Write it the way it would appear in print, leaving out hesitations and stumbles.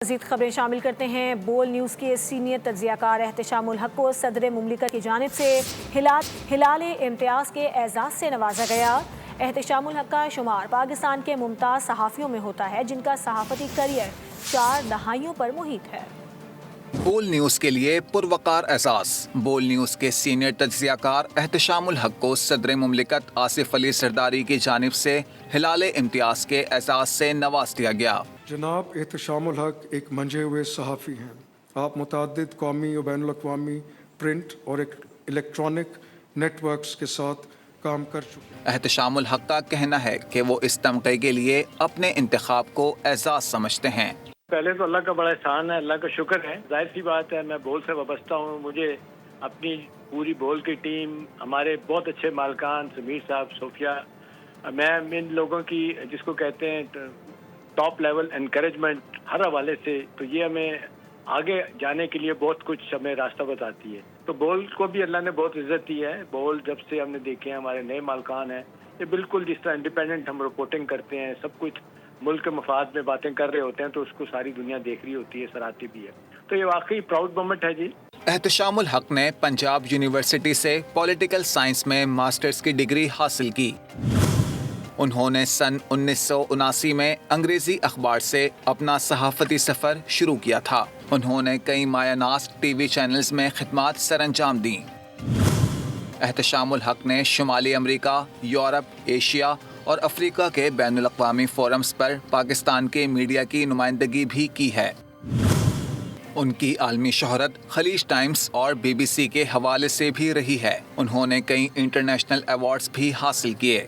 مزید خبریں شامل کرتے ہیں۔ بول نیوز کے سینئر تجزیہ کار احتشام الحق کو صدر مملکت کی جانب سے ہلال امتیاز کے اعزاز سے نوازا گیا۔ احتشام الحق کا شمار پاکستان کے ممتاز صحافیوں میں ہوتا ہے جن کا صحافتی کیریئر 4 دہائیوں پر محیط ہے۔ بول نیوز کے لیے پروقار اعزاز۔ بول نیوز کے سینئر تجزیہ کار احتشام الحق کو صدر مملکت آصف علی زرداری کی جانب سے ہلال امتیاز کے اعزاز سے نواز دیا گیا۔ جناب احتشام الحق ایک منجھے ہوئے صحافی ہیں۔ آپ متعدد قومی و بین الاقوامی پرنٹ اور الیکٹرانک نیٹ ورکس کے ساتھ کام کر چکے ہیں۔ احتشام الحق کا کہنا ہے کہ وہ اس تمغے کے لیے اپنے انتخاب کو اعزاز سمجھتے ہیں۔ پہلے تو اللہ کا بڑا احسان ہے، اللہ کا شکر ہے۔ ظاہر سی بات ہے، میں بول سے وابستہ ہوں۔ مجھے اپنی پوری بول کی ٹیم، ہمارے بہت اچھے مالکان سمیر صاحب، صوفیہ، میں ان لوگوں کی جس کو کہتے ہیں ٹاپ لیول انکریجمنٹ ہر حوالے سے، تو یہ ہمیں آگے جانے کے لیے بہت کچھ ہمیں راستہ بتاتی ہے۔ تو بول کو بھی اللہ نے بہت عزت دی ہے۔ بول جب سے ہم نے دیکھے ہیں، ہمارے نئے مالکان ہیں، یہ بالکل جس طرح انڈیپینڈنٹ ہم رپورٹنگ کرتے ہیں، سب کچھ ملک کے مفاد میں باتیں کر رہے ہوتے ہیں، تو اس کو ساری دنیا دیکھ رہی ہوتی ہے، سراہتی بھی ہے۔ تو یہ واقعی پراؤڈ مومنٹ ہے جی۔ احتشام الحق نے پنجاب یونیورسٹی سے پولیٹیکل سائنس میں ماسٹرز کی ڈگری حاصل کی۔ انہوں نے سن 1979 میں انگریزی اخبار سے اپنا صحافتی سفر شروع کیا تھا۔ انہوں نے کئی مایہ ناز ٹی وی چینلز میں خدمات سر انجام دیں۔ احتشام الحق نے شمالی امریکہ، یورپ، ایشیا اور افریقہ کے بین الاقوامی فورمز پر پاکستان کے میڈیا کی نمائندگی بھی کی ہے۔ ان کی عالمی شہرت خلیج ٹائمز اور BBC کے حوالے سے بھی رہی ہے۔ انہوں نے کئی انٹرنیشنل ایوارڈز بھی حاصل کیے۔